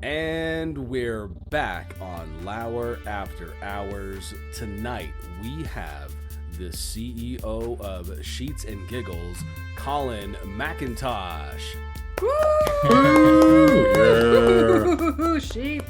And we're back on Lour After Hours. Tonight we have the CEO of Sheets and Giggles, Colin McIntosh. Woo! Sheets.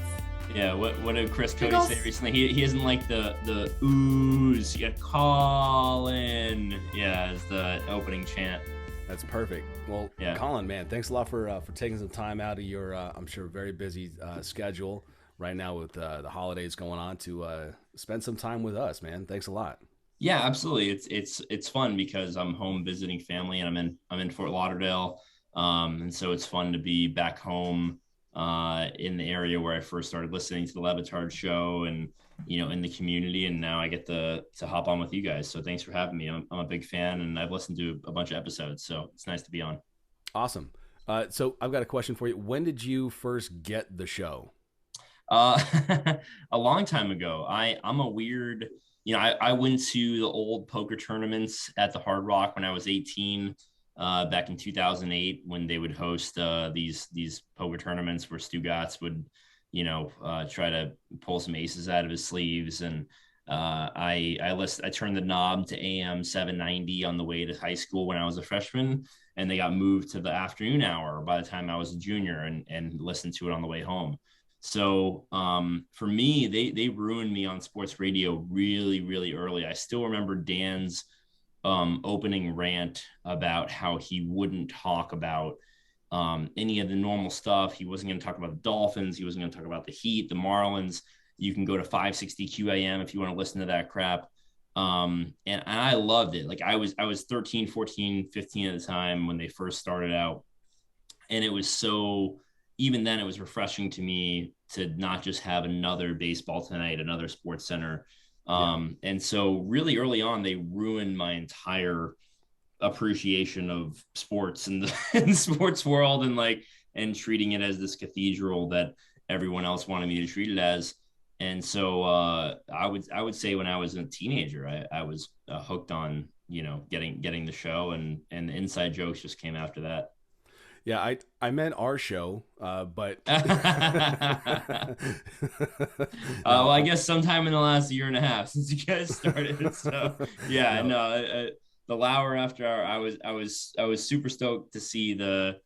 Yeah, what did Chris Cody say recently? He doesn't like the ooze. Yeah, Colin. Yeah, is the opening chant. That's perfect. Well, Yeah. Colin, man, thanks a lot for taking some time out of your, I'm sure, very busy schedule right now with the holidays going on to spend some time with us, man. Thanks a lot. Yeah, absolutely. It's fun because I'm home visiting family and I'm in Fort Lauderdale, and so it's fun to be back home in the area where I first started listening to the Levitard show and in the community, and now I get to hop on with you guys. So thanks for having me. I'm a big fan and I've listened to a bunch of episodes, so it's nice to be on. Awesome. So I've got a question for you. When did you first get the show? Uh, a long time ago. I'm a weird, I went to the old poker tournaments at the Hard Rock when I was 18, back in 2008, when they would host these poker tournaments where Stugatz would, try to pull some aces out of his sleeves. And I turned the knob to AM 790 on the way to high school when I was a freshman, and they got moved to the afternoon hour by the time I was a junior, and listened to it on the way home. So for me, they ruined me on sports radio really, really early. I still remember Dan's opening rant about how he wouldn't talk about any of the normal stuff. He wasn't going to talk about the Dolphins. He wasn't going to talk about the Heat, the Marlins. You can go to 560 QAM if you want to listen to that crap. And I loved it. Like I was 13, 14, 15 at the time when they first started out. And it was so, even then it was refreshing to me to not just have another baseball tonight, another Sports Center. And so really early on, they ruined my entire appreciation of sports and the sports world, and treating it as this cathedral that everyone else wanted me to treat it as. And so I would say when I was a teenager, I was hooked on, getting the show, and the inside jokes just came after that. Yeah, I meant our show, but well, I guess sometime in the last year and a half since you guys started. So yeah, no, the Lour After Hour, I was super stoked to see the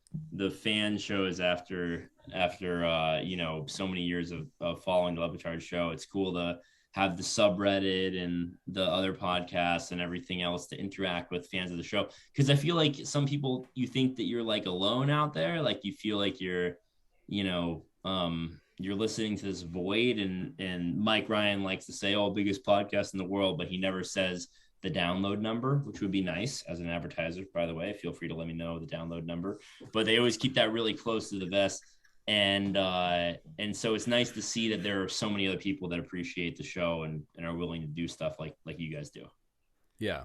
fan shows after so many years of following the Levitard show. It's cool to have the subreddit and the other podcasts and everything else to interact with fans of the show. Because I feel like some people, you think that you're like alone out there. Like you feel like you're listening to this void, and Mike Ryan likes to say, "Oh, biggest podcast in the world," but he never says the download number, which would be nice as an advertiser, by the way. Feel free to let me know the download number, but they always keep that really close to the vest. And so it's nice to see that there are so many other people that appreciate the show and are willing to do stuff like you guys do. Yeah.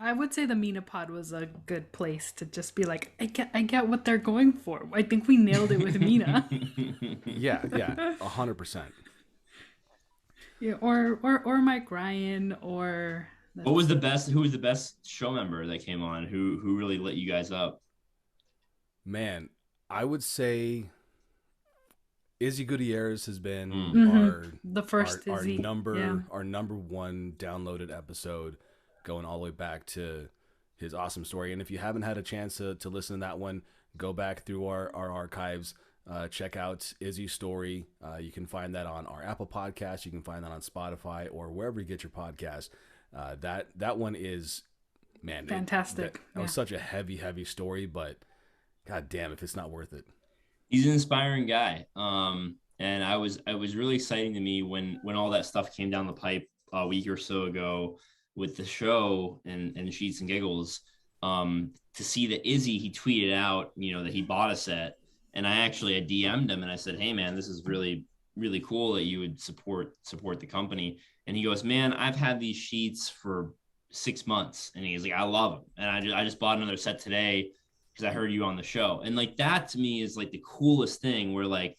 I would say the Mina Pod was a good place to just be like, I get what they're going for. I think we nailed it with Mina. Yeah, 100%. Yeah, or Mike Ryan, or who was the best show member that came on? Who really lit you guys up? Man, I would say Izzy Gutierrez has been our number one downloaded episode, going all the way back to his awesome story. And if you haven't had a chance to listen to that one, go back through our archives, check out Izzy's story. You can find that on our Apple podcast. You can find that on Spotify or wherever you get your podcast. That one is, man, fantastic. That was such a heavy story, but God damn if it's not worth it. He's an inspiring guy. And I was really exciting to me when all that stuff came down the pipe a week or so ago with the show and Sheets and Giggles, to see that Izzy, he tweeted out, that he bought a set. And I DM'd him and I said, "Hey man, this is really, really cool that you would support the company." And he goes, "Man, I've had these sheets for 6 months." And he's like, "I love them. And I just bought another set today because I heard you on the show." And like, that to me is like the coolest thing, where like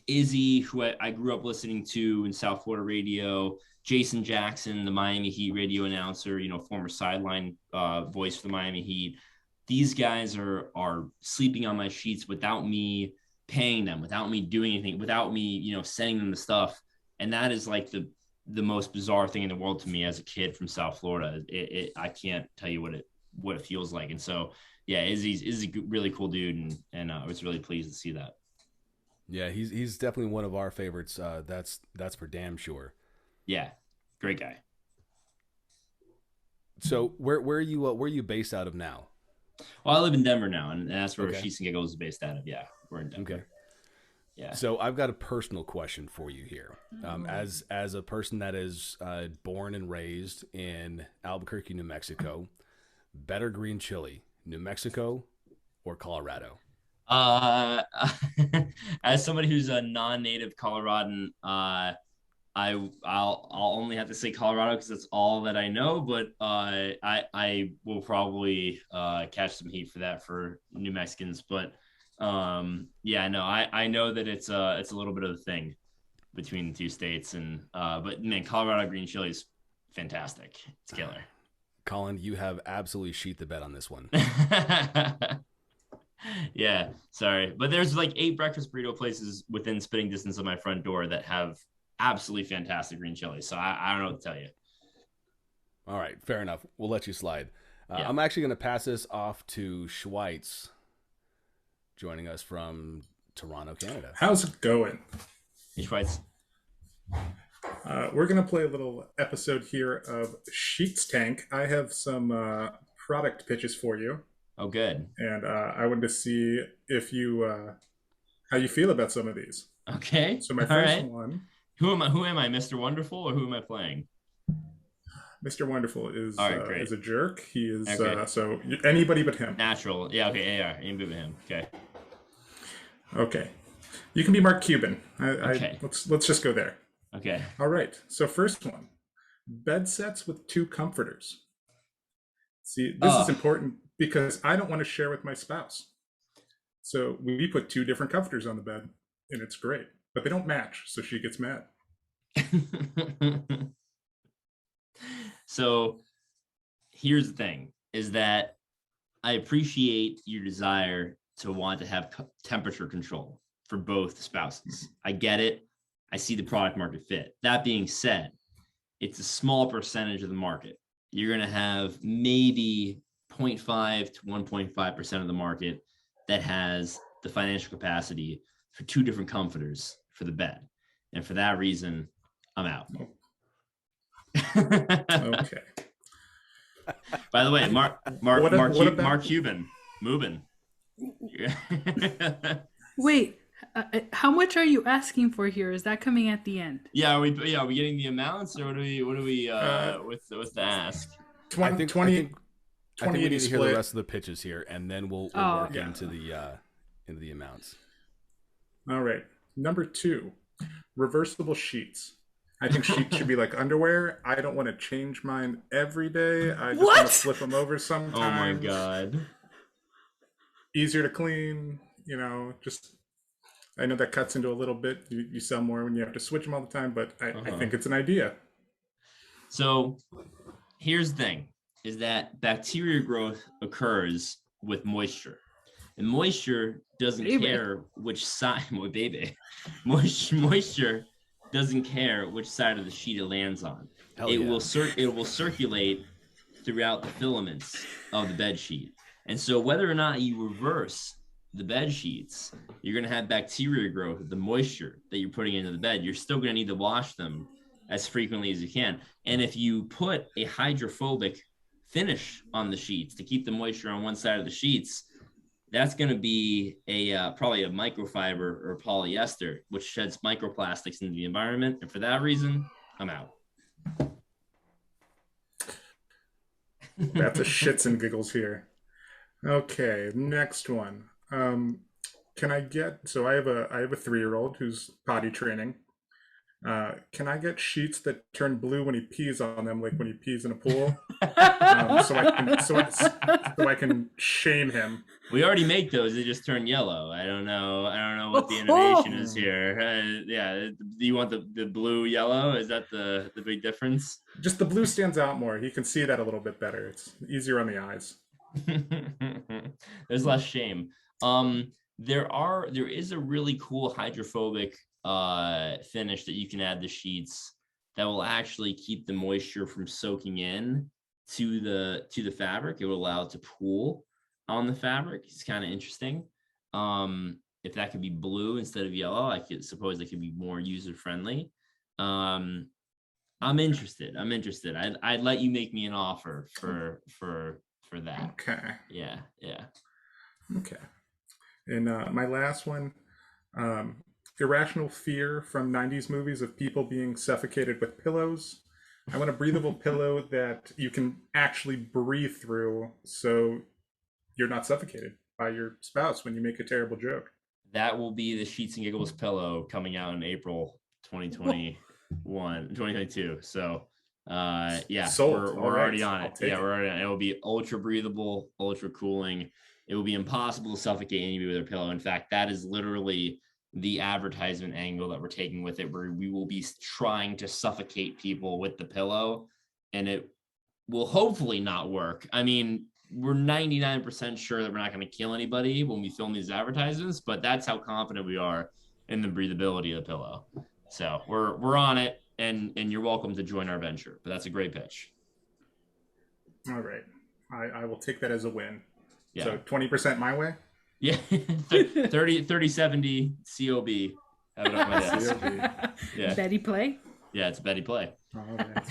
Izzy, who I grew up listening to in South Florida radio, Jason Jackson, the Miami Heat radio announcer, former sideline voice for the Miami Heat. These guys are sleeping on my sheets without me paying them, without me doing anything, without me, you know, sending them the stuff. And that is like the most bizarre thing in the world to me as a kid from South Florida. I can't tell you what it feels like. And so, yeah, Izzy's a really cool dude, and I was really pleased to see that. Yeah, he's definitely one of our favorites. That's for damn sure. Yeah, great guy. So where are you based out of now? Well, I live in Denver now, and that's where Sheets and Giggles is based out of. Yeah, we're in Denver. Okay. Yeah. So I've got a personal question for you here. As a person that is born and raised in Albuquerque, New Mexico, better green chili, New Mexico or Colorado? As somebody who's a non-native Coloradan, I'll only have to say Colorado because that's all that I know. But I will probably catch some heat for that for New Mexicans. But yeah, no, I know that it's a little bit of a thing between the two states, and but man, Colorado green chili is fantastic. It's killer. Colin, you have absolutely sheet the bed on this one. Yeah, sorry, but there's like 8 breakfast burrito places within spitting distance of my front door that have absolutely fantastic green chili. So I don't know what to tell you. All right, fair enough. We'll let you slide. Yeah. I'm actually going to pass this off to Schweitz, joining us from Toronto, Canada. How's it going? Hey, Schweitz. We're going to play a little episode here of Sheets Tank. I have some product pitches for you. Oh, good. And I wanted to see if you how you feel about some of these. Okay. So my first one. Who am I, Mr. Wonderful, or who am I playing? Mr. Wonderful is is a jerk. He is so anybody but him. Natural. Yeah. Okay. AR. Anybody but him. Okay. Okay. You can be Mark Cuban. Okay. Let's just go there. Okay. All right. So first one, bed sets with 2 comforters. See, this is important because I don't want to share with my spouse. So we put 2 different comforters on the bed, and it's great. But they don't match, so she gets mad. So here's the thing, is that I appreciate your desire to want to have temperature control for both spouses. I get it. I see the product market fit. That being said, it's a small percentage of the market. You're going to have maybe 0.5 to 1.5% of the market that has the financial capacity for 2 different comforters for the bed. And for that reason, I'm out. Okay. By the way, Mark Cuban, moving. Wait, how much are you asking for here? Is that coming at the end? Yeah, are we getting the amounts, or what do we what's the ask? 20, I think we need to hear the rest of the pitches here, and then we'll work into the amounts. All right. Number 2, reversible sheets. I think sheets should be like underwear. I don't want to change mine every day. I just want to flip them over sometimes. Oh my God. Easier to clean, just I know that cuts into a little bit. You sell more when you have to switch them all the time, but I think it's an idea. So here's the thing, is that bacteria growth occurs with moisture. And moisture doesn't care which side, moisture doesn't care which side of the sheet it lands on. It will circulate throughout the filaments of the bed sheet. And so whether or not you reverse the bed sheets, you're going to have bacteria growth with the moisture that you're putting into the bed. You're still going to need to wash them as frequently as you can. And if you put a hydrophobic finish on the sheets to keep the moisture on one side of the sheets, that's going to be probably a microfiber or polyester, which sheds microplastics into the environment. And for that reason, I'm out. That's a shits and giggles here. Okay, next one. Can I get? So I have a 3-year-old who's potty training. Can I get sheets that turn blue when he pees on them, like when he pees in a pool? So I can shame him. We already make those. They just turn yellow. I don't know what the innovation is here. Do you want the blue yellow? Is that the big difference? Just the blue stands out more. He can see that a little bit better. It's easier on the eyes. There's less shame. there is a really cool hydrophobic finish that you can add to sheets that will actually keep the moisture from soaking in to the fabric. It will allow it to pool on the fabric. It's kind of interesting. If that could be blue instead of yellow, I could suppose it could be more user friendly. I'm interested. I'd let you make me an offer for that. Okay. Yeah. Okay. And my last one, irrational fear from 90s movies of people being suffocated with pillows. I want a breathable pillow that you can actually breathe through so you're not suffocated by your spouse when you make a terrible joke. That will be the Sheets and Giggles pillow coming out in April 2022. So yeah, sold. We're already on it. Yeah, we're already on it. It will be ultra breathable, ultra cooling. It will be impossible to suffocate anybody with a pillow. In fact, that is literally the advertisement angle that we're taking with it, where we will be trying to suffocate people with the pillow, and it will hopefully not work. I mean, we're 99% sure that we're not going to kill anybody when we film these advertisements, but that's how confident we are in the breathability of the pillow. So we're on it, and you're welcome to join our venture. But that's a great pitch. All right, I will take that as a win. Yeah. So 20% my way. Yeah, 3070 COB. Have it on my desk. Yeah. Betty Play. Yeah, it's Betty Play. All right.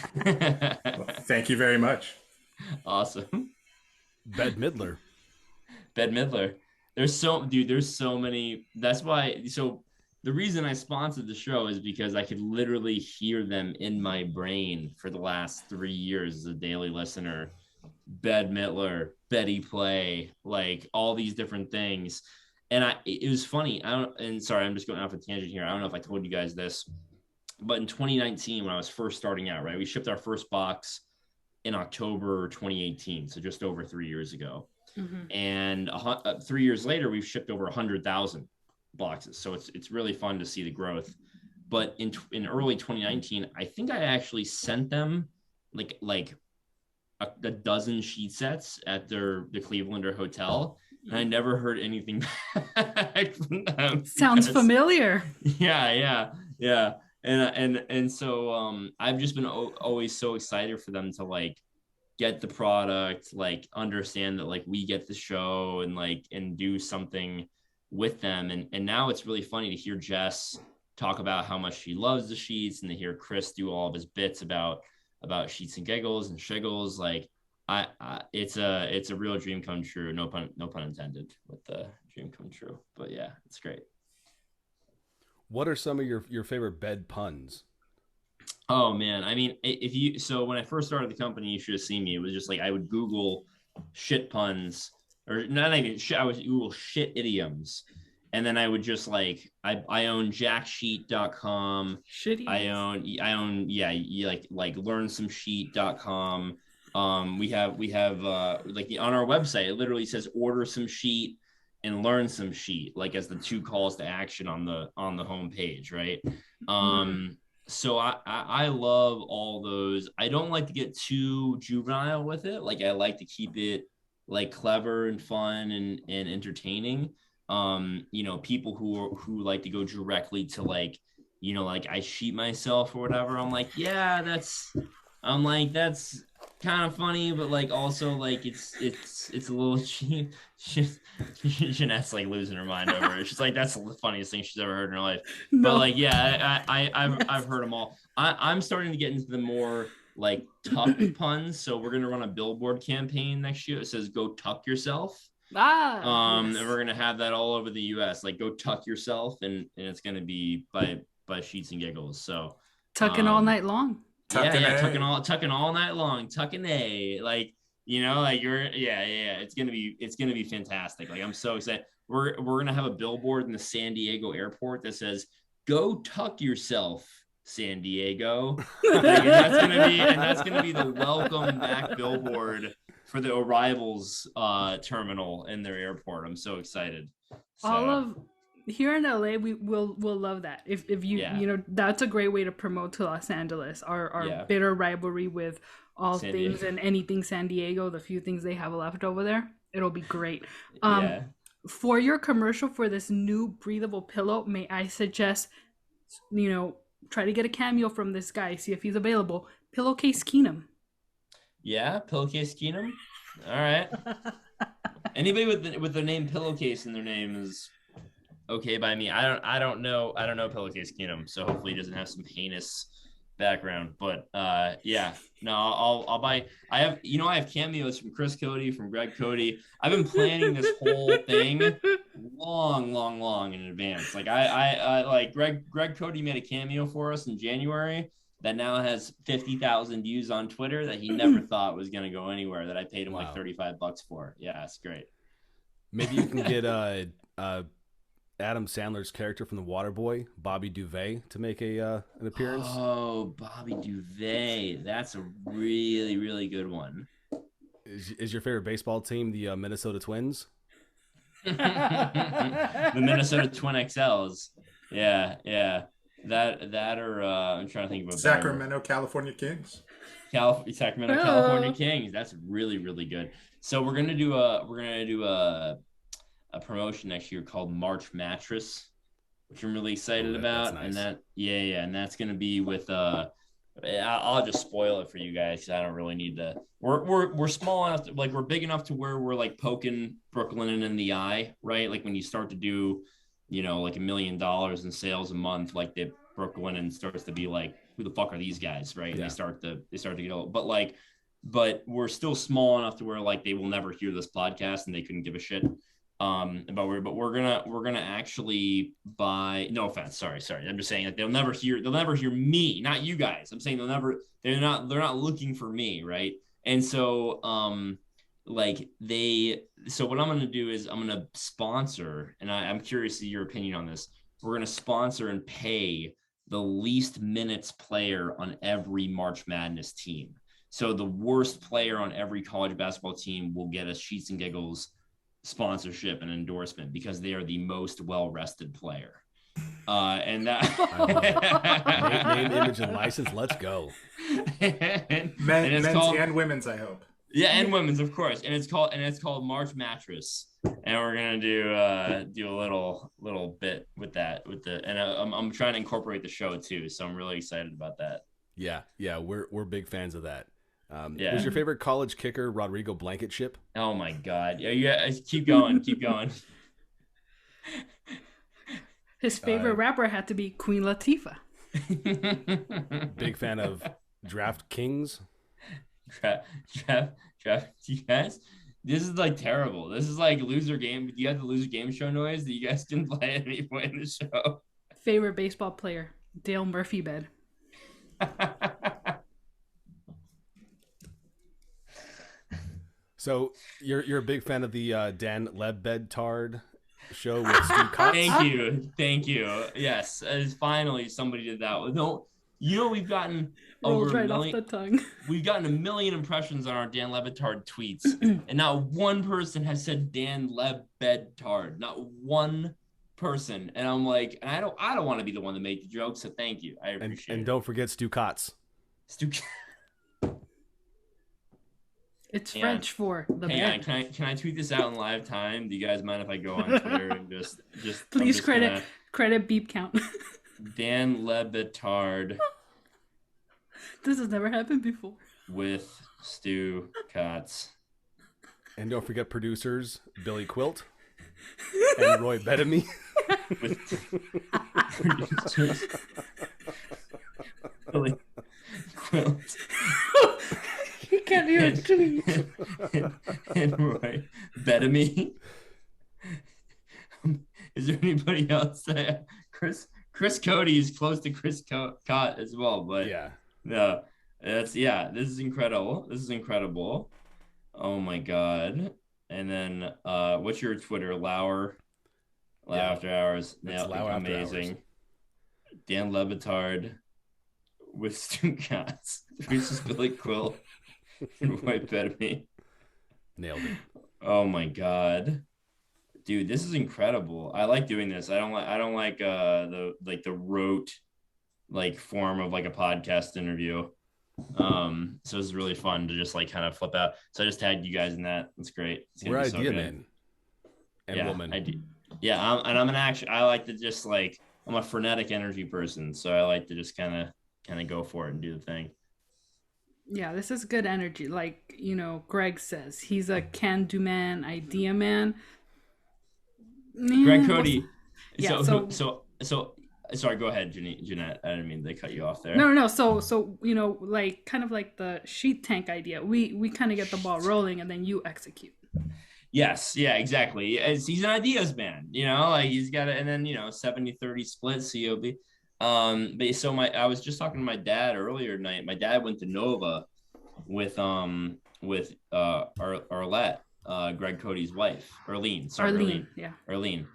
Well, thank you very much. Awesome. Bette Midler. There's so many. That's why. So the reason I sponsored the show is because I could literally hear them in my brain for the last 3 years as a daily listener. Bette Midler, Betty Play, like all these different things. And it was funny. Sorry, I'm just going off a tangent here. I don't know if I told you guys this, but in 2019, when I was first starting out, right, we shipped our first box in October 2018, so just over 3 years ago. Mm-hmm. And 3 years later, we've shipped over 100,000 boxes. So it's really fun to see the growth. But in early 2019, I think I actually sent them like a dozen sheet sets at the Clevelander hotel, and I never heard anything back from them. Sounds familiar. Yeah. And so I've just been always so excited for them to like get the product, like understand that like we get the show and do something with them. And now it's really funny to hear Jess talk about how much she loves the sheets, and to hear Chris do all of his bits about Sheets and Giggles and Shiggles. Like it's a real dream come true. No pun intended with the dream come true. But yeah, it's great. What are some of your favorite bed puns? Oh man, I mean, so when I first started the company, you should have seen me. It was just like I would Google shit puns, or not even shit. I would Google shit idioms, and then I would just like I own jacksheet.com. Shitty. I own like learnsomesheet.com. We have like on our website, it literally says order some sheet and learn some sheet, like as the two calls to action on the home page, right? So I love all those. I don't like to get too juvenile with it. Like I like to keep it like clever and fun and entertaining. People who like to go directly to like, like I sheet myself or whatever. I'm like, yeah, that's kind of funny, but like also like it's a little cheap. Jeanette's like losing her mind over it. She's like, that's the funniest thing she's ever heard in her life. No. But like, yeah, I've heard them all. I'm starting to get into the more like tuck puns. So we're gonna run a billboard campaign next year. It says "Go tuck yourself." Yes. And we're gonna have that all over the U.S. Like, go tuck yourself, and it's gonna be by Sheets and Giggles. So tucking all night long. Tucking all night long. Tucking A, like like it's gonna be fantastic. Like I'm so excited. We're gonna have a billboard in the San Diego airport that says "Go tuck yourself, San Diego." Like, and that's gonna be the welcome back billboard for the arrivals terminal in their airport. I'm so excited. So. Here in LA, we'll love that. If you that's a great way to promote to Los Angeles, our bitter rivalry with all San things Diego. And anything San Diego, the few things they have left over there. It'll be great. for your commercial for this new breathable pillow, may I suggest, try to get a cameo from this guy, see if he's available. Pillowcase Keenum. Yeah, Pillowcase Keenum. All right. Anybody with the name Pillowcase in their name is okay by me. I don't know Pillowcase Keenum, so hopefully he doesn't have some heinous background. But yeah, no, I'll buy. I have cameos from Chris Cody, from Greg Cody. I've been planning this whole thing long in advance. Like I like Greg Cody made a cameo for us in January that now has 50,000 views on Twitter that he never thought was going to go anywhere, that I paid him like $35 for. Yeah, it's great. Maybe you can get Adam Sandler's character from The Waterboy, Bobby Duvet, to make an appearance. Oh, Bobby Duvet. That's a really, really good one. Is your favorite baseball team the Minnesota Twins? The Minnesota Twin XLs. Yeah. That or I'm trying to think of a Sacramento, California Kings. Sacramento, California Kings. That's really, really good. So we're gonna do a promotion next year called March Mattress, which I'm really excited about. Nice. And that's gonna be with I'll just spoil it for you guys because I don't really need to. We're small enough to, like, we're big enough to where we're like poking Brooklyn in the eye, right? Like when you start to do, like $1 million in sales a month, like Brooklyn starts to be like, who the fuck are these guys, right? And they start to get old. But we're still small enough to where like they will never hear this podcast and they couldn't give a shit. But we're gonna actually buy. No offense, sorry. I'm just saying that they'll never hear me, not you guys. I'm saying they're not looking for me, right? And so so what I'm gonna do is I'm gonna sponsor, and I'm curious to your opinion on this. We're gonna sponsor and pay the least minutes player on every March Madness team. So the worst player on every college basketball team will get a Sheets and Giggles sponsorship and endorsement because they are the most well-rested player. And that name, image, and license. Let's go. Men's and women's, I hope. Yeah, and women's, of course. And it's called March Mattress. And we're gonna do a little bit with that and I'm trying to incorporate the show too. So I'm really excited about that. Yeah, we're big fans of that. Was your favorite college kicker Rodrigo Blankenship? Oh my God! Yeah. Keep going. His favorite rapper had to be Queen Latifah. Big fan of DraftKings. Draft. You guys, this is like terrible. This is like loser game. Do you have the loser game show noise that you guys can play at any point in the show? Favorite baseball player Dale Murphy Bed. So you're a big fan of the Dan Lebedtard show with Stu Kotz? Thank you. Yes, finally somebody did that. No, we've gotten over right off the tongue. We've gotten 1 million impressions on our Dan Lebedtard tweets, and not one person has said Dan Lebedtard. Not one person. And I'm like, I don't want to be the one to make the joke. So thank you. I appreciate it. And don't forget Stu Kotz. It's French for the band. Can I tweet this out in live time? Do you guys mind if I go on Twitter and just please credit beep count. Dan Lebedtard. This has never happened before. With Stu Kotz. And don't forget producers Billy Quilt and Roy Bettamy. With producers Billy Quilt. You can't hear it tweet. And Roy Bettamy. Is there anybody else that Chris Cody is close to Chris Cott as well, but no, this is incredible. Oh my God. And then what's your Twitter? Lour After Hours. Yeah, amazing. Dan Lebedtard with Stu Kotz. Reese's Billy Quill and White Bettamy. Nailed it. Oh my God. Dude, this is incredible. I like doing this. I don't like the rote like form of like a podcast interview. So this is really fun to just like kind of flip out. So I just tagged you guys in that. That's great. We're idea man. and woman. I do. Yeah, I like to just like, I'm a frenetic energy person, so I like to just kind of go for it and do the thing. Yeah, this is good energy. Like, Greg says, he's a can-do man, idea man. Greg Man, Cody. yeah, So sorry, go ahead, Jeanette. I didn't mean to cut you off there. No. So like kind of like the sheet tank idea. We kind of get the ball rolling, and then you execute. Yes, yeah, exactly. He's an ideas man, like he's got it, and then 70-30 split COB. But so I was just talking to my dad earlier tonight. My dad went to Nova with Arlette, Greg Cody's wife, Arlene. Sorry, Arlene. Yeah. Arlene.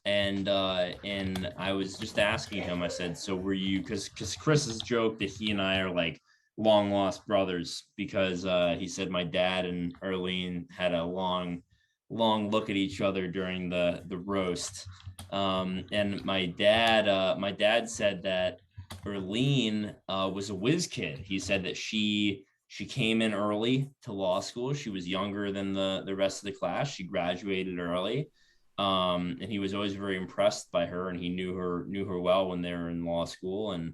And I was just asking him. I said, "So were you?" Because Chris has joked that he and I are like long lost brothers, because he said my dad and Arlene had a long look at each other during the roast. And my dad said that Arlene was a whiz kid. He said that she came in early to law school. She was younger than the rest of the class. She graduated early. And he was always very impressed by her, and he knew her well when they were in law school. And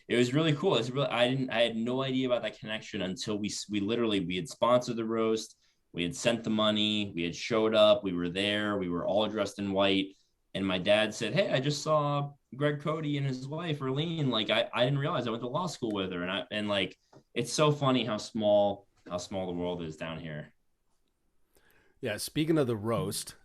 it was really cool. I had no idea about that connection until we had sponsored the roast. We had sent the money, we had showed up, we were there, we were all dressed in white. And my dad said, "Hey, I just saw Greg Cody and his wife, Arlene. Like, I didn't realize I went to law school with her." And like, it's so funny how small the world is down here. Yeah, speaking of the roast,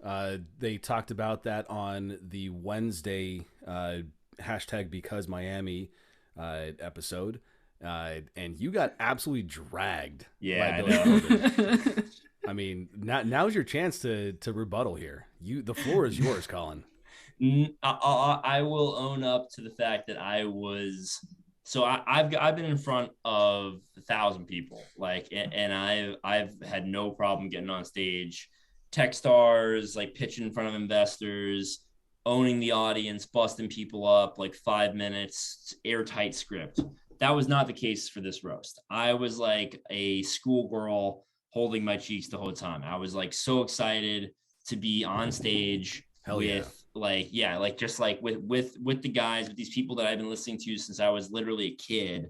they talked about that on the Wednesday #BecauseMiami episode, and you got absolutely dragged. Yeah, by Billy. I mean, now's your chance to rebuttal here. The floor is yours, Colin. I will own up to the fact that I was. So I've been in front of 1,000 people, like, and I've had no problem getting on stage, Techstars, like pitching in front of investors, owning the audience, busting people up, like 5 minutes, airtight script. That was not the case for this roast. I was like a schoolgirl holding my cheeks the whole time. I was like so excited to be on stage with the guys, with these people that I've been listening to since I was literally a kid.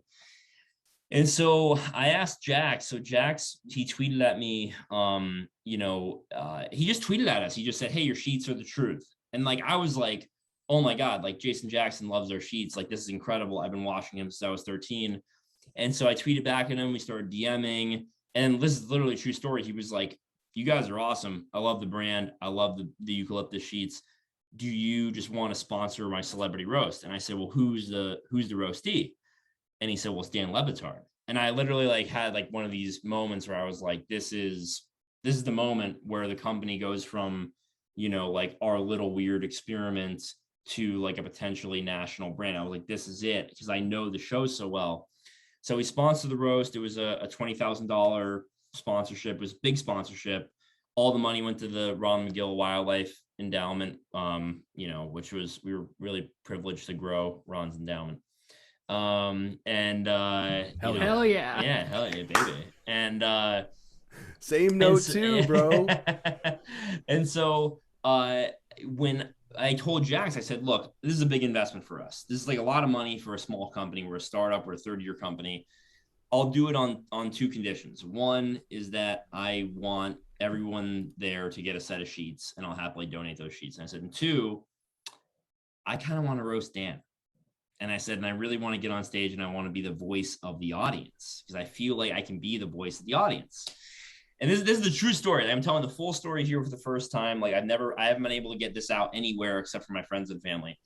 And so I asked Jax. So Jax, he tweeted at me, he just tweeted at us. He just said, "Hey, your sheets are the truth." And like, I was like, oh my God, like Jason Jackson loves our sheets. Like, this is incredible. I've been watching him since I was 13. And so I tweeted back at him. We started DMing. And this is literally a true story. He was like, "You guys are awesome. I love the brand. I love the eucalyptus sheets. Do you just want to sponsor my celebrity roast?" And I said, "Well, who's the roastee?" And he said, "Well, Stan Le Batard." And I literally like had like one of these moments where I was like, this is the moment where the company goes from, like our little weird experiment to like a potentially national brand. I was like, this is it, because I know the show so well. So we sponsored the roast. It was a $20,000 sponsorship. It was a big sponsorship. All the money went to the Ron McGill Wildlife Endowment, which was, we were really privileged to grow Ron's endowment. Hell yeah. Hell yeah, baby. And same note too, bro. And so when I told Jax, I said, "Look, this is a big investment for us. This is like a lot of money for a small company. We're a startup. We're a third-year company. I'll do it on two conditions. One is that I want everyone there to get a set of sheets, and I'll happily donate those sheets." And I said, and two, I kind of want to roast Dan. And I said, and I really want to get on stage and I want to be the voice of the audience, because I feel like I can be the voice of the audience. And this is the true story. I'm telling the full story here for the first time. Like, I haven't been able to get this out anywhere except for my friends and family.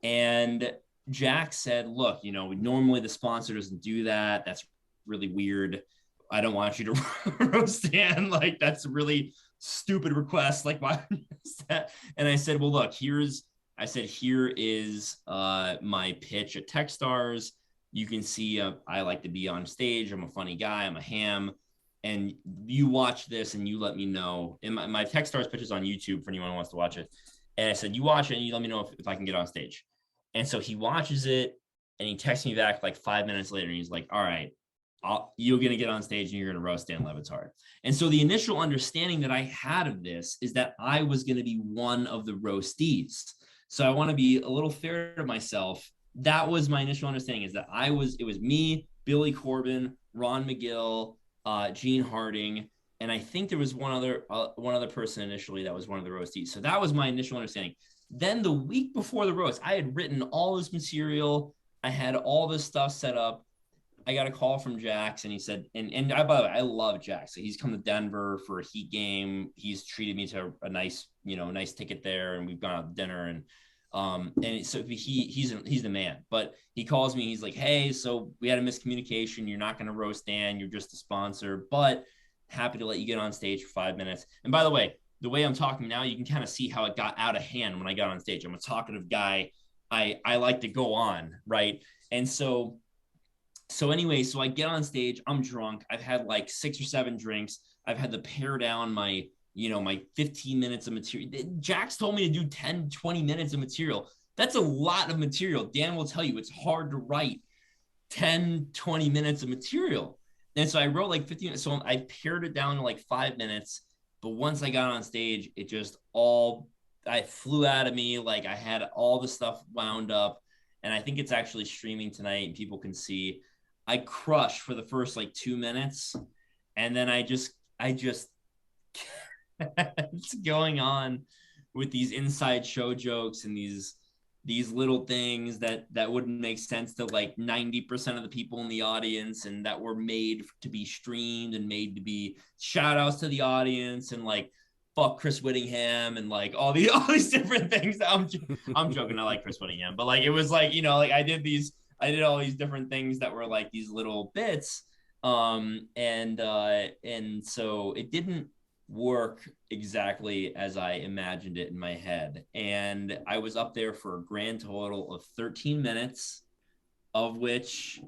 And Jack said, "Look, normally the sponsor doesn't do that. That's really weird. I don't want you to roast Dan. Like, that's a really stupid request. Like, why would you do that?" And I said, "Well, look, here is my pitch at Techstars. You can see I like to be on stage. I'm a funny guy. I'm a ham. And you watch this and you let me know." And my Techstars pitch is on YouTube for anyone who wants to watch it. And I said, "You watch it and you let me know if I can get on stage." And so he watches it and he texts me back like 5 minutes later. And he's like, "All right, you're going to get on stage and you're going to roast Dan Le Batard. And so the initial understanding that I had of this is that I was going to be one of the roastees. So I want to be a little fair to myself. That was my initial understanding, is that it was me, Billy Corbin, Ron McGill, Gene Harding, and I think there was one other person initially that was one of the roastees. So that was my initial understanding. Then the week before the roast, I had written all this material. I had all this stuff set up. I got a call from Jax, and he said, and by the way, I love Jax. So he's come to Denver for a Heat game. He's treated me to a nice ticket there, and we've gone out to dinner, and so he's the man. But he calls me, he's like, hey, so we had a miscommunication. You're not going to roast Dan. You're just a sponsor, but happy to let you get on stage for 5 minutes. And by the way I'm talking now, you can kind of see how it got out of hand when I got on stage. I'm a talkative guy. I like to go on, right? And so anyway, so I get on stage, I'm drunk. I've had like 6 or 7 drinks. I've had to pare down my 15 minutes of material. Jax told me to do 10, 20 minutes of material. That's a lot of material. Dan will tell you it's hard to write 10, 20 minutes of material. And so I wrote like 15 minutes. So I pared it down to like 5 minutes. But once I got on stage, it just I flew out of me. Like I had all the stuff wound up. And I think it's actually streaming tonight and people can see. I crushed for the first like 2 minutes. And then I just it's going on with these inside show jokes and these little things that wouldn't make sense to like 90% of the people in the audience, and that were made to be streamed and made to be shout outs to the audience, and like fuck Chris Whittingham, and like all these different things. I'm joking. I like Chris Whittingham, but like it was like, like I did all these different things that were like these little bits. And so it didn't work exactly as I imagined it in my head. And I was up there for a grand total of 13 minutes, of which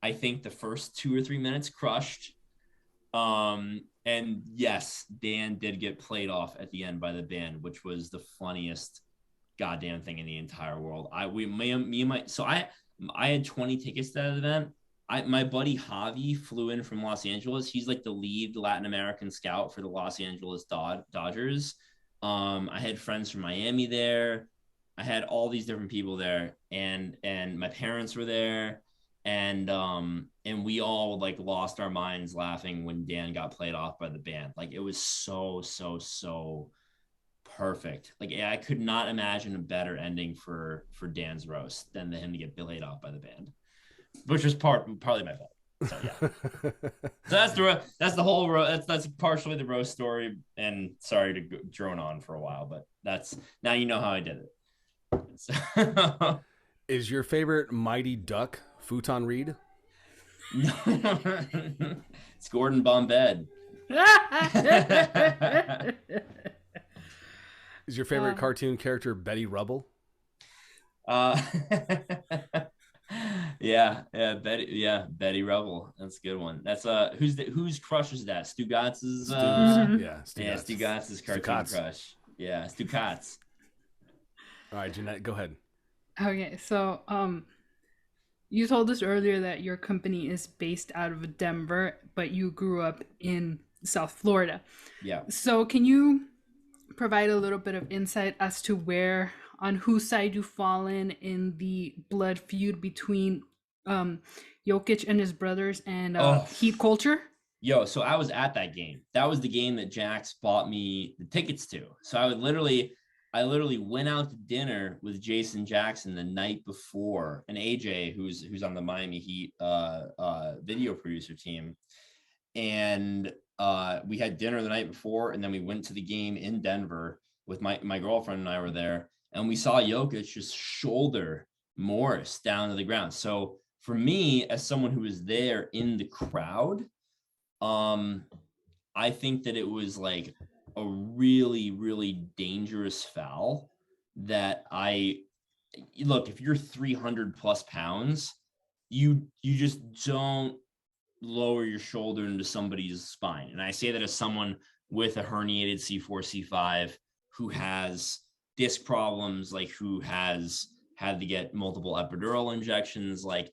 I think the first 2 or 3 minutes crushed. And yes, Dan did get played off at the end by the band, which was the funniest goddamn thing in the entire world. I had 20 tickets to that event. My buddy Javi flew in from Los Angeles. He's like the lead Latin American scout for the Los Angeles Dodgers. I had friends from Miami there. I had all these different people there, and my parents were there, and we all like lost our minds laughing when Dan got played off by the band. Like it was so perfect. Like I could not imagine a better ending for Dan's roast than him to get played off by the band, which was partly my fault. So yeah, so that's the whole that's partially the roast story. And sorry to drone on for a while, but that's now you know how I did it. So. Is your favorite Mighty Duck Futon Reed? No, it's Gordon Bombed. Is your favorite cartoon character Betty Rubble? Yeah, Betty Rubble. That's a good one. That's whose crush is that? Stu Gatz's Stu Gatz. Stu Gatz's cartoon crush. Yeah, Stu Gatz. All right, Jeanette, go ahead. Okay, so you told us earlier that your company is based out of Denver, but you grew up in South Florida. Yeah. So can you provide a little bit of insight as to on whose side you fall in the blood feud between Jokic and his brothers and Heat culture? Yo, so I was at that game. That was the game that Jax bought me the tickets to. So I literally went out to dinner with Jason Jackson the night before, and AJ, who's on the Miami Heat video producer team. And we had dinner the night before, and then we went to the game in Denver with my girlfriend, and I were there, and we saw Jokic just shoulder Morris down to the ground. So for me, as someone who was there in the crowd, I think that it was like a really, really dangerous foul that look, if you're 300 plus pounds, you just don't lower your shoulder into somebody's spine. And I say that as someone with a herniated C4, C5 who has disc problems, like who has had to get multiple epidural injections. Like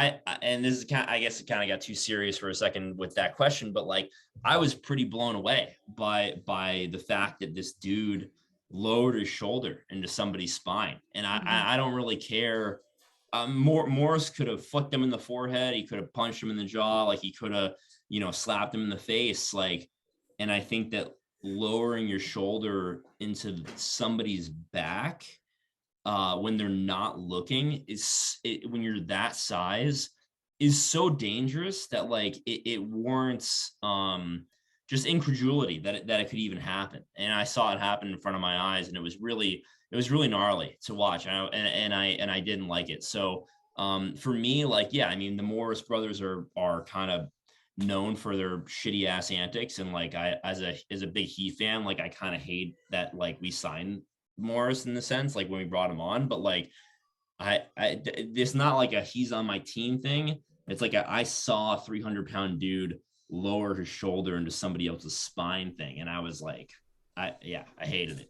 and this is kind of, I guess it kind of got too serious for a second with that question, but like I was pretty blown away by the fact that this dude lowered his shoulder into somebody's spine. And I don't really care. Morris could have flicked him in the forehead. He could have punched him in the jaw. Like he could have, slapped him in the face. Like, and I think that lowering your shoulder into somebody's back when they're not looking when you're that size is so dangerous that like it warrants just incredulity that it could even happen. And I saw it happen in front of my eyes, and it was really gnarly to watch. And I didn't like it. So for me, like, yeah, I mean, the Morris brothers are kind of known for their shitty ass antics. And like, I, as a big Heat fan, like I kind of hate that, like we signed Morris in the sense, like when we brought him on, but like, it's not like a, he's on my team thing. It's like I saw a 300-pound dude lower his shoulder into somebody else's spine thing. And I was like, I hated it.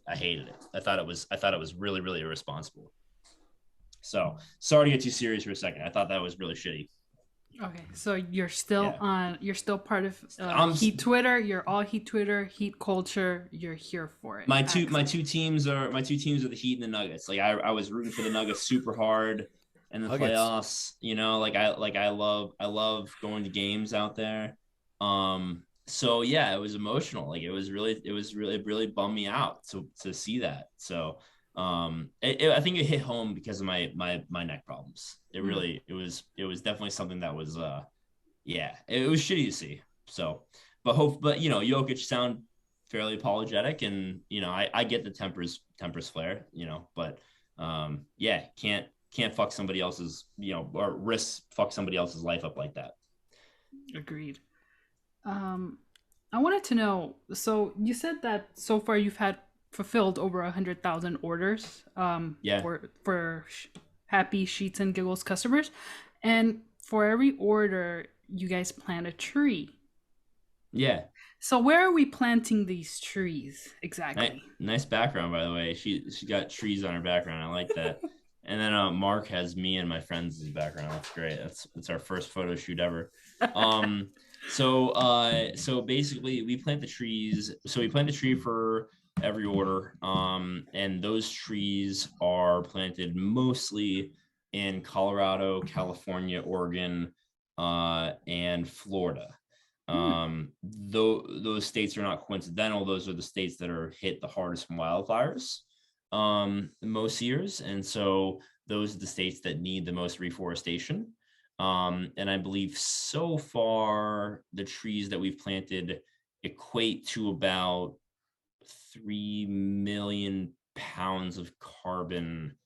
I thought it was really, really irresponsible. So sorry to get too serious for a second. I thought that was really shitty. Okay, so you're still you're still part of Heat Twitter. You're all Heat Twitter, Heat culture. You're here for it. My two teams are the Heat and the Nuggets. Like I was rooting for the Nuggets super hard in the playoffs. I love going to games out there. So yeah, it was emotional. Like it really bummed me out to see that. So I think it hit home because of my neck problems. It really, it was definitely something that was, it was shitty to see. So, but Jokic sound fairly apologetic, and I get the tempers flare, but can't fuck somebody else's, or risk fuck somebody else's life up like that. Agreed. I wanted to know, so you said that so far you've had fulfilled over 100,000 orders for happy Sheets and Giggles customers, and for every order you guys plant a tree. So where are we planting these trees exactly? Nice background, by the way. She got trees on her background. I like that. And then Mark has me and my friends as background. That's great. That's our first photo shoot ever. So basically we plant the trees. So we plant the tree for every order, and those trees are planted mostly in Colorado, California, Oregon, and Florida. Though those states are not coincidental, those are the states that are hit the hardest from wildfires most years, and so those are the states that need the most reforestation. And I believe so far the trees that we've planted equate to about 3 million pounds of carbon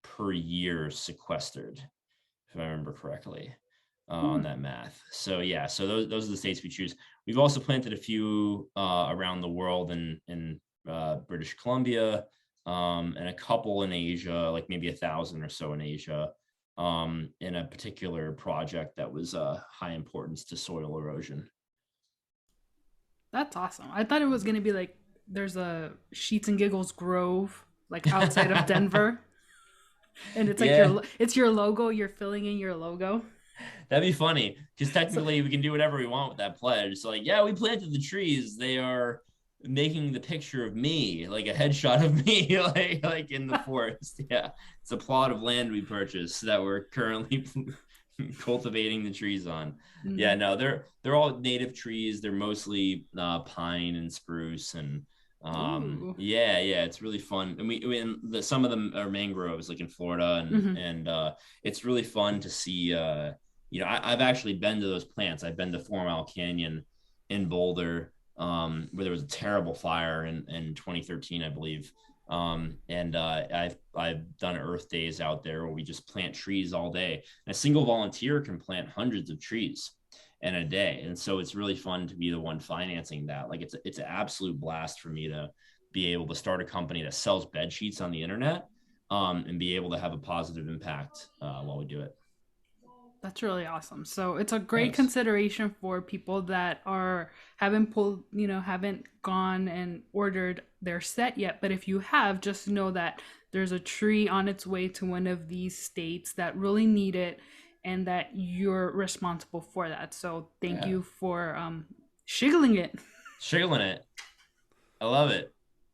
per year sequestered, if I remember correctly, on that math. So yeah, so those are the states we choose. We've also planted a few around the world in British Columbia, and a couple in Asia, like maybe 1,000 or so in Asia, in a particular project that was high importance to soil erosion. That's awesome. I thought it was going to be like there's a Sheets and Giggles Grove like outside of Denver, and it's like it's your logo. You're filling in your logo. That'd be funny because technically we can do whatever we want with that pledge. So like, yeah, we planted the trees. They are making the picture of me, like a headshot of me, like in the forest. Yeah, it's a plot of land we purchased that we're currently cultivating the trees on. Yeah, no, they're all native trees. They're mostly pine and spruce, and it's really fun. And some of them are mangroves, like in Florida, and it's really fun to see. I've actually been to those plants. I've been to 4 Mile Canyon in Boulder, where there was a terrible fire in 2013, I believe. And I've done Earth Days out there where we just plant trees all day. And a single volunteer can plant hundreds of trees in a day. And so it's really fun to be the one financing that. Like it's an absolute blast for me to be able to start a company that sells bed sheets on the internet, and be able to have a positive impact while we do it. That's really awesome. So it's a great consideration for people that haven't gone and ordered their set yet. But if you have, just know that there's a tree on its way to one of these states that really need it. and that you're responsible for that. So thank you for shiggling it. Shiggling it. I love it.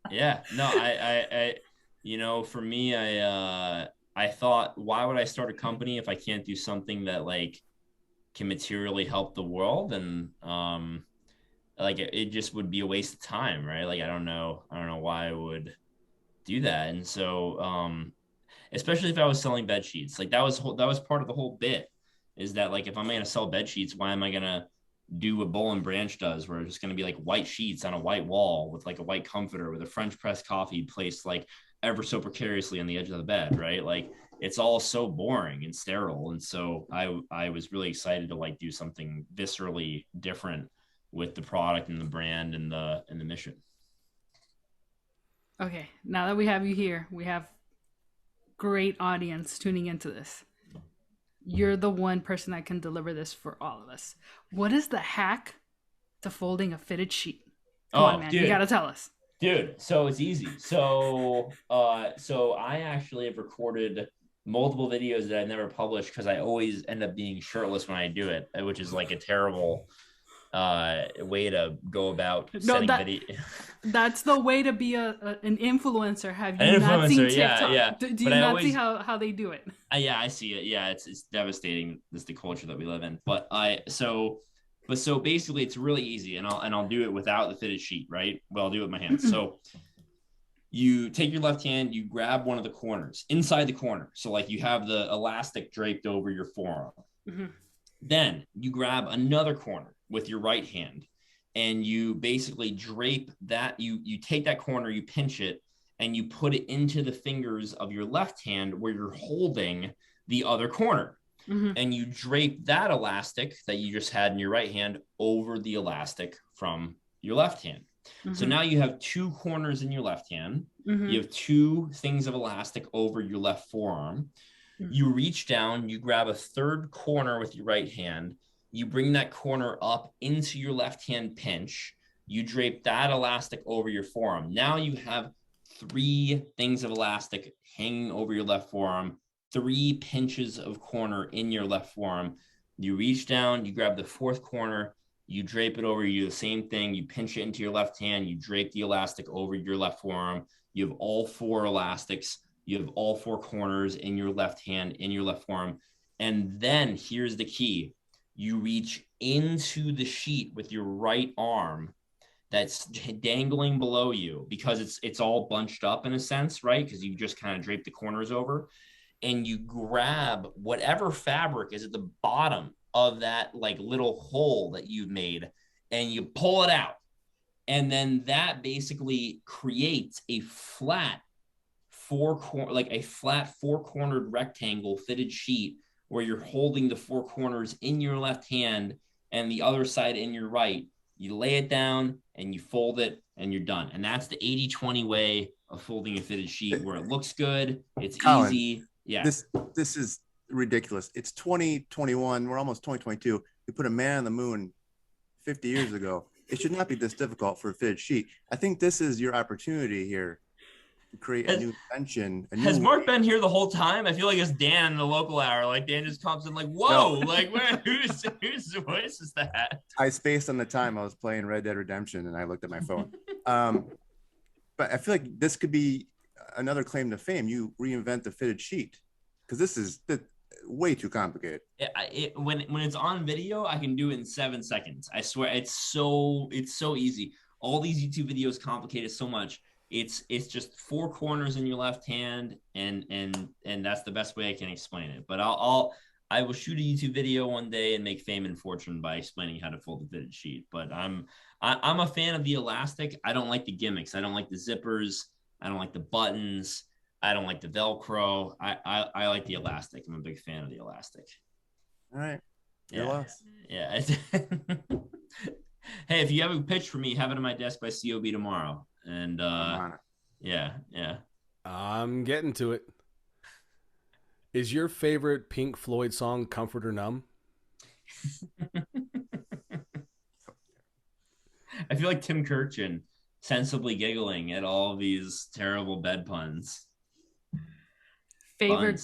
Yeah. No, I you know, for me, I thought, why would I start a company if I can't do something that like can materially help the world? And like it just would be a waste of time, right? Like I don't know why I would do that. And so especially if I was selling bed sheets, like that was part of the whole bit, is that like if I'm gonna sell bed sheets, why am I gonna do what Bowl and Branch does, where it's just gonna be like white sheets on a white wall with like a white comforter with a French press coffee placed like ever so precariously on the edge of the bed, right? Like it's all so boring and sterile. And so I was really excited to like do something viscerally different with the product and the brand and the mission. Okay, now that we have you here, we have great audience tuning into this. You're the one person that can deliver this for all of us. What is the hack to folding a fitted sheet? Come on, man, dude. You gotta tell us. Dude, so it's easy. So I actually have recorded multiple videos that I've never published because I always end up being shirtless when I do it, which is like a terrible way to go about setting video. That's the way to be an influencer. Have you not seen TikTok? Yeah. Do you not see how they do it? Yeah, I see it. Yeah, it's devastating. It's the culture that we live in. But so basically it's really easy, and I'll do it without the fitted sheet, right? Well, I'll do it with my hands. So you take your left hand, you grab one of the corners inside the corner. So like you have the elastic draped over your forearm. Mm-hmm. Then you grab another corner with your right hand, and you basically drape that. You take that corner, you pinch it, and you put it into the fingers of your left hand where you're holding the other corner. Mm-hmm. And you drape that elastic that you just had in your right hand over the elastic from your left hand. Mm-hmm. So now you have two corners in your left hand. Mm-hmm. You have two things of elastic over your left forearm. Mm-hmm. You reach down, you grab a third corner with your right hand. You bring that corner up into your left hand pinch. You drape that elastic over your forearm. Now you have three things of elastic hanging over your left forearm, three pinches of corner in your left forearm. You reach down, you grab the fourth corner, you drape it over you, the same thing. You pinch it into your left hand, you drape the elastic over your left forearm. You have all four elastics. You have all four corners in your left hand, in your left forearm. And then here's the key. You reach into the sheet with your right arm that's dangling below you, because it's all bunched up in a sense, right? Because you just kind of drape the corners over, and you grab whatever fabric is at the bottom of that like little hole that you've made, and you pull it out. And then that basically creates a flat four-cornered rectangle fitted sheet where you're holding the four corners in your left hand and the other side in your right. You lay it down and you fold it and you're done. And that's the 80-20 way of folding a fitted sheet, where it looks good, it's Colin, easy. Yeah. This is ridiculous. It's 2021. We're almost 2022. We put a man on the moon 50 years ago. It should not be this difficult for a fitted sheet. I think this is your opportunity here to create a new invention. Has Mark been here the whole time? I feel like it's Dan in the local hour. Like Dan just comes in like, whoa, no. Like whose voice is that? I spaced on the time I was playing Red Dead Redemption and I looked at my phone. But I feel like this could be another claim to fame. You reinvent the fitted sheet, because this is way too complicated. When it's on video, I can do it in 7 seconds. I swear, it's so easy. All these YouTube videos complicate it so much. It's just four corners in your left hand, and that's the best way I can explain it. But I will shoot a YouTube video one day and make fame and fortune by explaining how to fold a fitted sheet. But I'm a fan of the elastic. I don't like the gimmicks. I don't like the zippers. I don't like the buttons. I don't like the Velcro. I like the elastic. I'm a big fan of the elastic. All right. Yeah. Hey, if you have a pitch for me, have it on my desk by COB tomorrow. And yeah. I'm getting to it. Is your favorite Pink Floyd song Comfort or Numb? I feel like Tim Kirchin sensibly giggling at all of these terrible bed puns. Favorite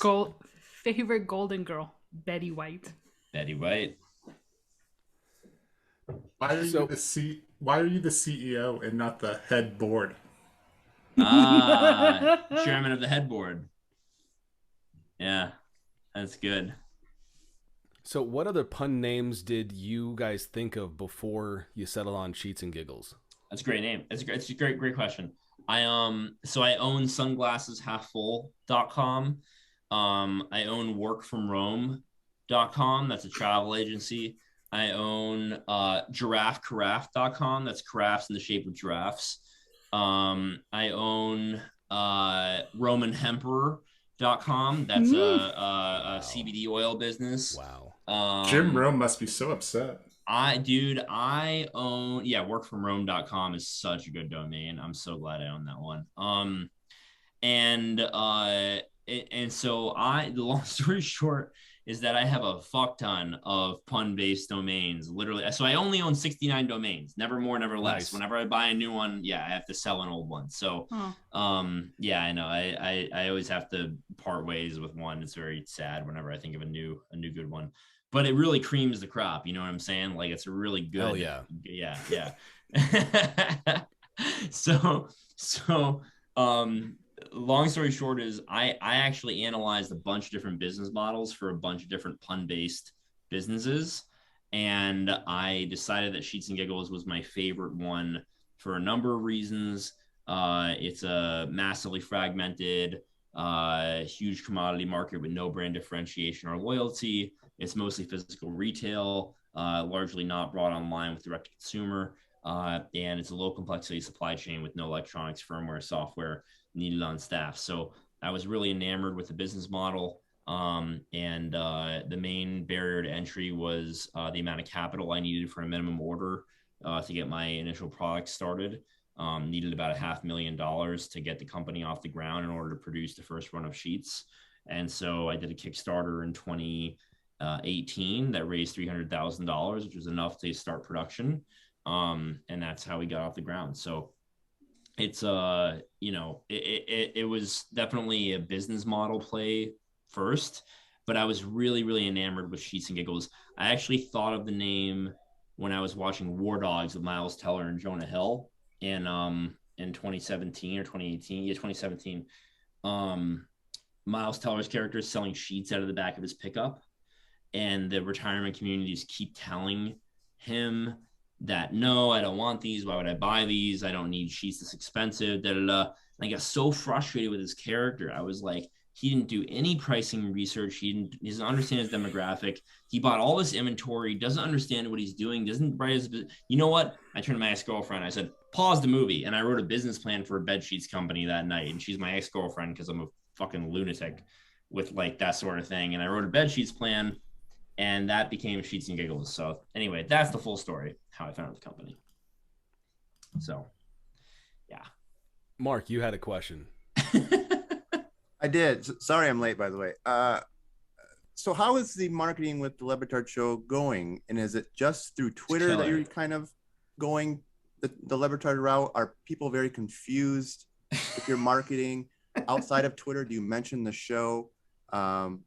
Golden Girl. Betty White. Betty White. Why are you the CEO and not the head board? Chairman of the headboard. Yeah, that's good. So what other pun names did you guys think of before you settled on Sheets and Giggles? That's a great name. It's a great question. I own sunglasseshalffull.com. I own workfromrome.com. That's a travel agency. I own giraffecarafe.com. That's carafes in the shape of giraffes. I own romanhemperor.com. That's a CBD oil business. Wow. Jim Rome must be so upset. I own, workfromrome.com is such a good domain. I'm so glad I own that one. And so the long story short is that I have a fuck ton of pun-based domains, literally. So I only own 69 domains, never more, never less. Nice. Whenever I buy a new one, I have to sell an old one. So, I know I always have to part ways with one. It's very sad whenever I think of a new good one. But it really creams the crop. You know what I'm saying? Like, it's a really good. Oh, yeah. Yeah. So, long story short is I actually analyzed a bunch of different business models for a bunch of different pun-based businesses. And I decided that Sheets and Giggles was my favorite one for a number of reasons. It's a massively fragmented, huge commodity market with no brand differentiation or loyalty. It's mostly physical retail, largely not brought online with direct to consumer. And it's a low complexity supply chain with no electronics, firmware, software needed on staff. So I was really enamored with the business model. And the main barrier to entry was the amount of capital I needed for a minimum order to get my initial product started. Needed about $500,000 to get the company off the ground in order to produce the first run of sheets. And so I did a Kickstarter in 2018 that raised $300,000, which was enough to start production. And that's how we got off the ground. So it's it was definitely a business model play first, but I was really, really enamored with Sheets and Giggles. I actually thought of the name when I was watching War Dogs with Miles Teller and Jonah Hill in 2017 or 2018. Yeah, 2017. Miles Teller's character is selling sheets out of the back of his pickup, and the retirement communities keep telling him that, no, I don't want these. Why would I buy these? I don't need sheets this expensive. And I got so frustrated with his character. I was like, he didn't do any pricing research. He doesn't understand his demographic. He bought all this inventory, doesn't understand what he's doing, doesn't write his. You know what? I turned to my ex-girlfriend. I said, pause the movie. And I wrote a business plan for a bed sheets company that night. And she's my ex-girlfriend because I'm a fucking lunatic with like that sort of thing. And I wrote a bed sheets plan, and that became Sheets and Giggles. So anyway, that's the full story, how I founded the company. So, yeah. Mark, you had a question. I did. Sorry I'm late, by the way. So how is the marketing with the Le Batard show going? And is it just through Twitter that you're kind of going the Le Batard route? Are people very confused with your marketing? Outside of Twitter, do you mention the show? I'm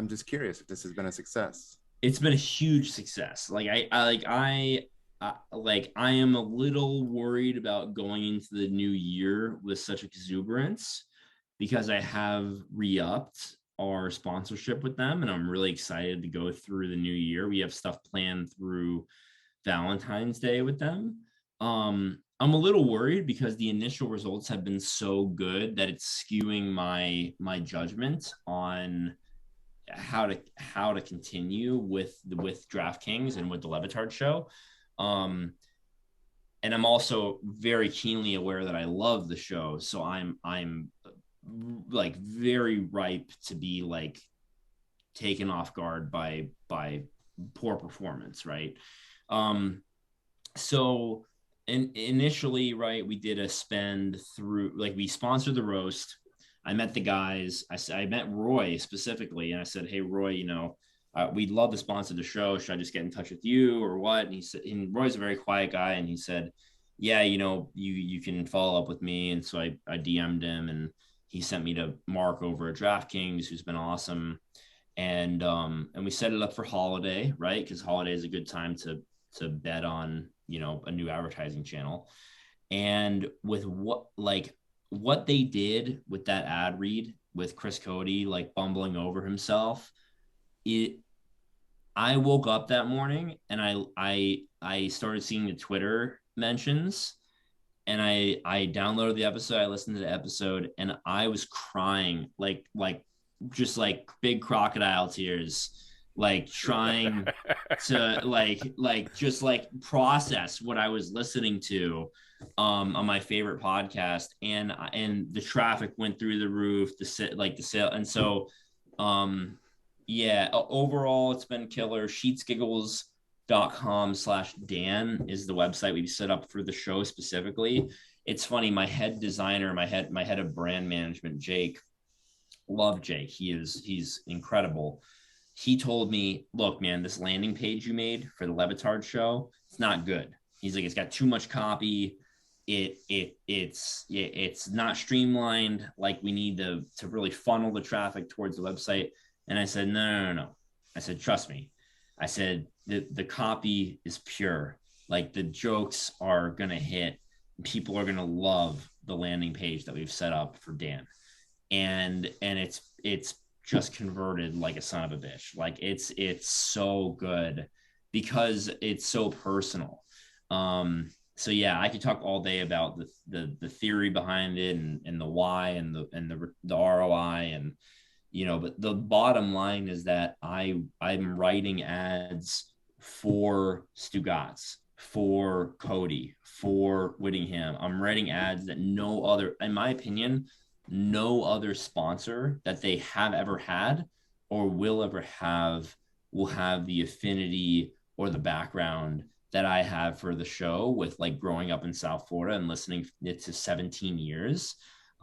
just curious if this has been a success. It's been a huge success. I am a little worried about going into the new year with such exuberance because I have re-upped our sponsorship with them, and I'm really excited to go through the new year. We have stuff planned through Valentine's Day with them. I'm a little worried because the initial results have been so good that it's skewing my judgment on how to continue with DraftKings and with the Le Batard show. And I'm also very keenly aware that I love the show. So I'm like very ripe to be like taken off guard by poor performance. Right. So initially, right, we did a spend through, like, we sponsored the roast. I met the guys. I met Roy specifically, and I said, "Hey, Roy, we'd love to sponsor the show. Should I just get in touch with you or what?" And he said, and Roy's a very quiet guy, and he said, "Yeah, you can follow up with me." And so I DM'd him, and he sent me to Mark over at DraftKings, who's been awesome. and we set it up for holiday, right? Because holiday is a good time to bet on, you know, a new advertising channel. And with what they did with that ad read with Chris Cody like bumbling over himself, I woke up that morning and I started seeing the Twitter mentions, and I downloaded the episode, I listened to the episode, and I was crying like just like big crocodile tears, like trying to just like process what I was listening to on my favorite podcast. And the traffic went through the roof, the sale. And so yeah, overall it's been killer. Sheetsgiggles.com/Dan is the website we set up for the show specifically. It's funny, my head designer, my head of brand management, Jake, love Jake. He's incredible. He told me, look, man, this landing page you made for the Levitard show, it's not good. He's like, it's got too much copy. It's not streamlined. Like, we need to really funnel the traffic towards the website. And I said, no. I said, trust me. I said, the copy is pure. Like, the jokes are going to hit. People are going to love the landing page that we've set up for Dan. And it's just converted like a son of a bitch. Like, it's so good because it's so personal. So yeah, I could talk all day about the theory behind it and the why and the ROI, and you know, but the bottom line is that I'm writing ads for Stugatz, for Cody, for Whittingham. I'm writing ads that no other, in my opinion, no other sponsor that they have ever had or will ever have will have the affinity or the background that I have for the show, with like growing up in South Florida and listening to 17 years.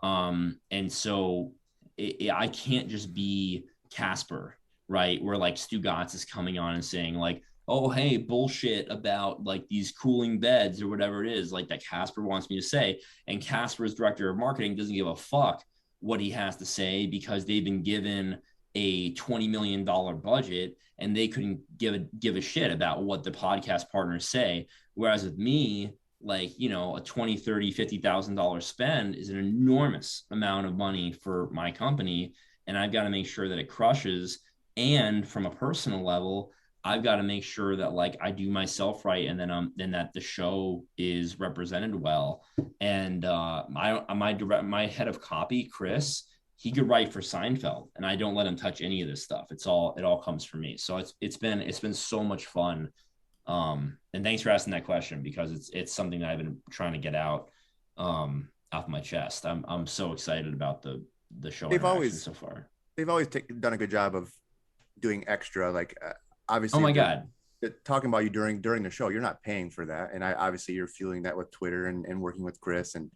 And so I can't just be Casper, right? Where like Stugatz is coming on and saying like, oh, hey, bullshit about like these cooling beds or whatever it is, like that Casper wants me to say. And Casper's director of marketing doesn't give a fuck what he has to say because they've been given a $20 million budget and they couldn't give a shit about what the podcast partners say. Whereas with me, like, you know, a 20, 30, $50,000 spend is an enormous amount of money for my company. And I've got to make sure that it crushes. And from a personal level, I've got to make sure that like I do myself right, and then that the show is represented well. And my head of copy, Chris, he could write for Seinfeld, and I don't let him touch any of this stuff. It all comes from me. So it's been so much fun. And thanks for asking that question, because it's something that I've been trying to get out off my chest. I'm so excited about the show so far. They've always done a good job of doing extra, like obviously. Oh my God. Talking about you during the show, you're not paying for that, and obviously you're fueling that with Twitter and working with Chris, and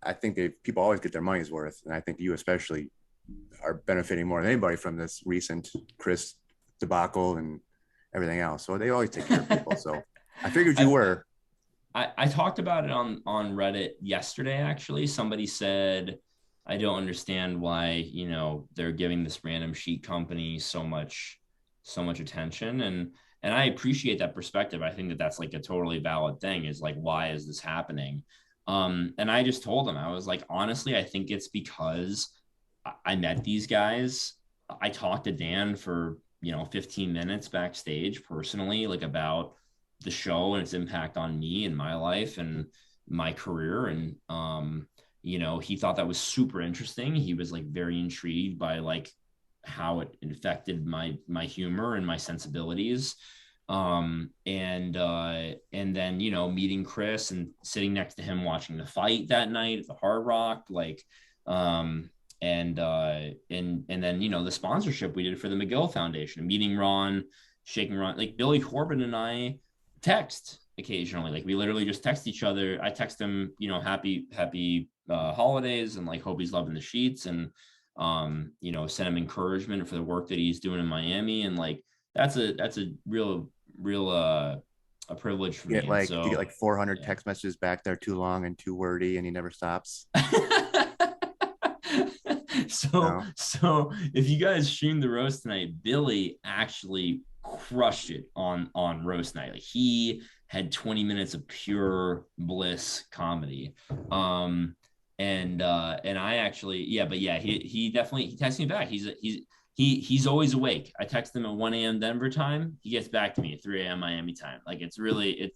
I think people always get their money's worth, and I think you especially are benefiting more than anybody from this recent Chris debacle and everything else. So they always take care of people. So I figured you were. I talked about it on Reddit yesterday. Actually, somebody said, I don't understand why, you know, they're giving this random sheet company so much attention. And I appreciate that perspective. I think that that's like a totally valid thing, is like, why is this happening? And I just told them, I was like, honestly, I think it's because I met these guys. I talked to Dan for, you know, 15 minutes backstage personally, like about the show and its impact on me and my life and my career. And, you know, he thought that was super interesting. He was like very intrigued by like how it affected my humor and my sensibilities. And then, you know, meeting Chris and sitting next to him watching the fight that night at the Hard Rock, like, and then, you know, the sponsorship we did for the McGill Foundation, meeting Ron, shaking Ron, like Billy Corbin and I text occasionally. Like, we literally just text each other. I text him, you know, happy holidays, and like hope he's loving the sheets, and you know, send him encouragement for the work that he's doing in Miami. And like, that's a real a privilege for me. Like, you get like 400 text messages back there too long and too wordy, and he never stops. So if you guys streamed the roast tonight, Billy actually crushed it on roast night. Like, he had 20 minutes of pure bliss comedy. And I actually, he definitely, he texted me back. He's always awake. I text him at 1 a.m. Denver time. He gets back to me at 3 a.m. Miami time. Like, it's really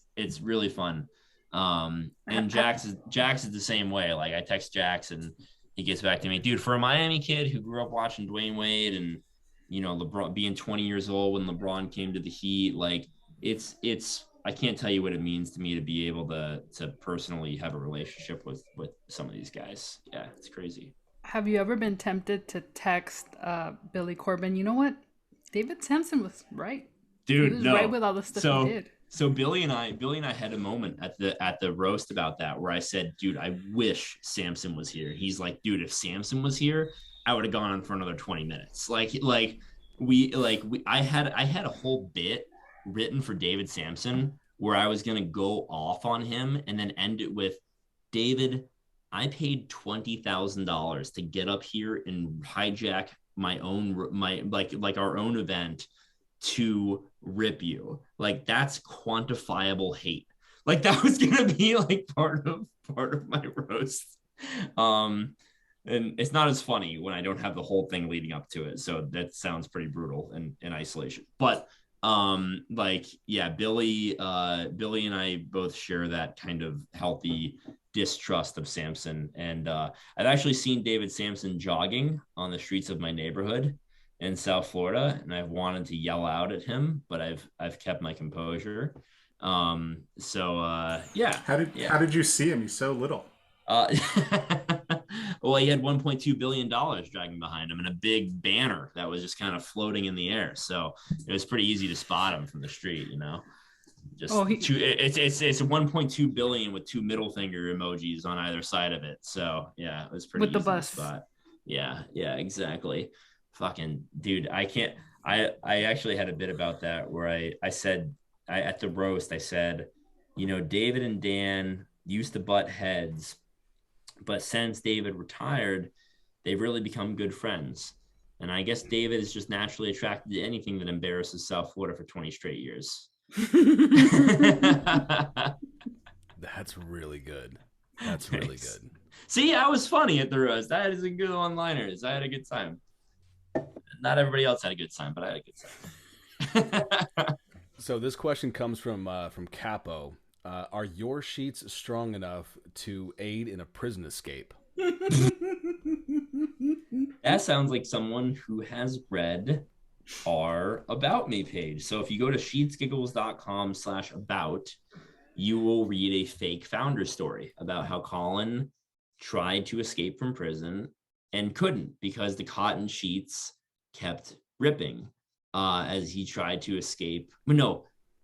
fun. And Jax is the same way. Like, I text Jax and he gets back to me. Dude, for a Miami kid who grew up watching Dwayne Wade and, you know, LeBron being 20 years old when LeBron came to the Heat, like, it's I can't tell you what it means to me to be able to personally have a relationship with some of these guys. Yeah, it's crazy. Have you ever been tempted to text Billy Corbin? You know what? David Sampson was right. Dude, he was right with all the stuff he did. So Billy and I had a moment at the roast about that where I said, dude, I wish Sampson was here. He's like, dude, if Sampson was here, I would have gone on for another 20 minutes. I had a whole bit written for David Sampson where I was going to go off on him and then end it with, David, I paid $20,000 to get up here and hijack our own event to rip you. Like, that's quantifiable hate. Like, that was going to be like part of my roast. And it's not as funny when I don't have the whole thing leading up to it. So that sounds pretty brutal in isolation. But Billy and I both share that kind of healthy distrust of Sampson. And I've actually seen David Sampson jogging on the streets of my neighborhood in South Florida, and I've wanted to yell out at him, but I've kept my composure. How did you see him? He's so little. Well, he had $1.2 billion dragging behind him and a big banner that was just kind of floating in the air. So it was pretty easy to spot him from the street, you know. It's 1.2 billion with 2 middle finger emojis on either side of it. So yeah, it was pretty with easy the bus to spot. Yeah, exactly. Fucking dude, I actually had a bit about that where I said at the roast, I said, you know, David and Dan used to butt heads, but since David retired, they've really become good friends. And I guess David is just naturally attracted to anything that embarrasses South Florida for 20 straight years. That's really good. That's really good. See, I was funny at the roast. That is a good one-liners. I had a good time. Not everybody else had a good time, but I had a good time. So this question comes from Capo. Are your sheets strong enough to aid in a prison escape? That sounds like someone who has read our About Me page. So if you go to sheetsgiggles.com/about, you will read a fake founder story about how Colin tried to escape from prison and couldn't because the cotton sheets kept ripping as he tried to escape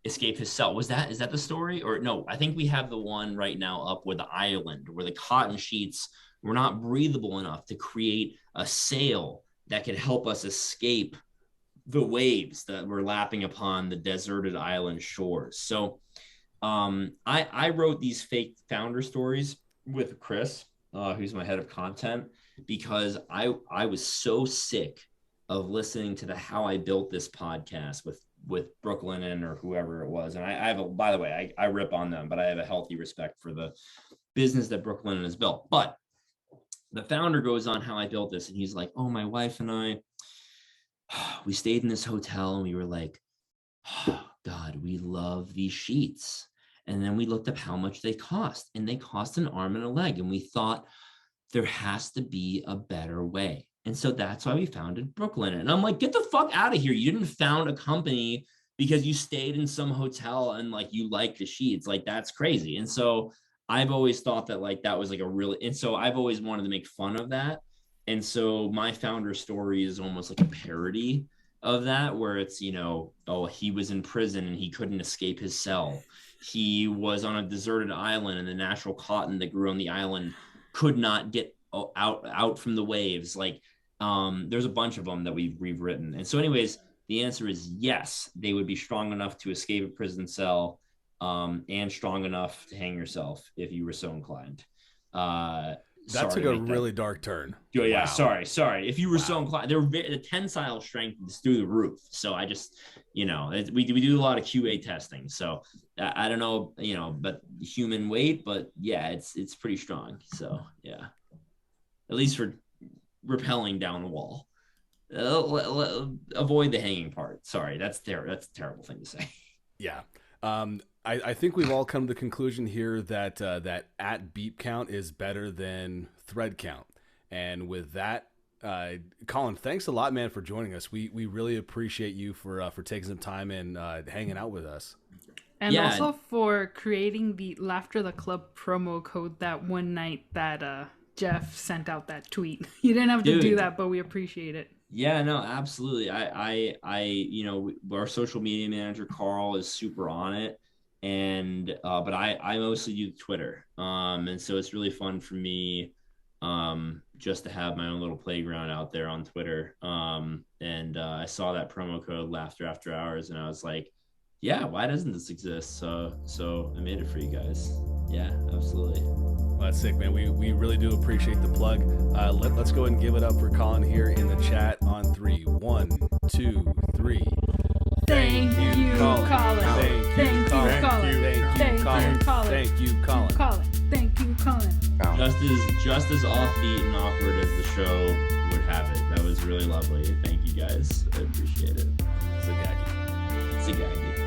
his cell. Is that the story? Or no, I think we have the one right now up with the island where the cotton sheets were not breathable enough to create a sail that could help us escape the waves that were lapping upon the deserted island shores. So I wrote these fake founder stories with Chris, who's my head of content, because I was so sick of listening to the How I Built This podcast with Brooklyn or whoever it was. And I have by the way, I rip on them, but I have a healthy respect for the business that Brooklyn has built. But the founder goes on How I Built This, and he's like, oh, my wife and I, we stayed in this hotel and we were like, oh, God, we love these sheets. And then we looked up how much they cost, and they cost an arm and a leg. And we thought there has to be a better way. And so that's why we founded Brooklyn. And I'm like, get the fuck out of here. You didn't found a company because you stayed in some hotel and like you like the sheets. Like, that's crazy. And so I've always thought that like that was like and so I've always wanted to make fun of that. And so my founder story is almost like a parody of that, where it's, you know, oh, he was in prison and he couldn't escape his cell. He was on a deserted island and the natural cotton that grew on the island could not get out from the waves. Like, there's a bunch of them that we've written. And so anyways, the answer is yes, they would be strong enough to escape a prison cell, and strong enough to hang yourself if you were so inclined. That took a really dark turn. Yeah, wow. Sorry. If you were so inclined, the tensile strength is through the roof. So I just, we do a lot of QA testing. So I don't know, but human weight, but yeah, it's pretty strong. So yeah, at least for rappelling down the wall. Avoid the hanging part. Sorry, that's a terrible thing to say. Yeah. I think we've all come to the conclusion here that that at beep count is better than thread count. And with that, Colin, thanks a lot, man, for joining us. We really appreciate you for taking some time and hanging out with us. And also for creating the Laughter the Club promo code that one night that Jeff sent out that tweet. You didn't have to do that, but we appreciate it. Yeah, no, absolutely. I our social media manager, Carl, is super on it. And but I mostly do Twitter, and so it's really fun for me just to have my own little playground out there on Twitter. And I saw that promo code Laughter After Hours, and I was like, yeah, why doesn't this exist? So I made it for you guys. Yeah, absolutely. Well, that's sick, man. We really do appreciate the plug. Let's go ahead and give it up for Colin here in the chat on 3. 1, 2, 3. Thank you, Colin. Thank you, Colin. Thank you, Colin. Thank you, Colin. Thank you, Colin. Just as offbeat and awkward as the show would have it. That was really lovely. Thank you guys. I appreciate it. Zagagi.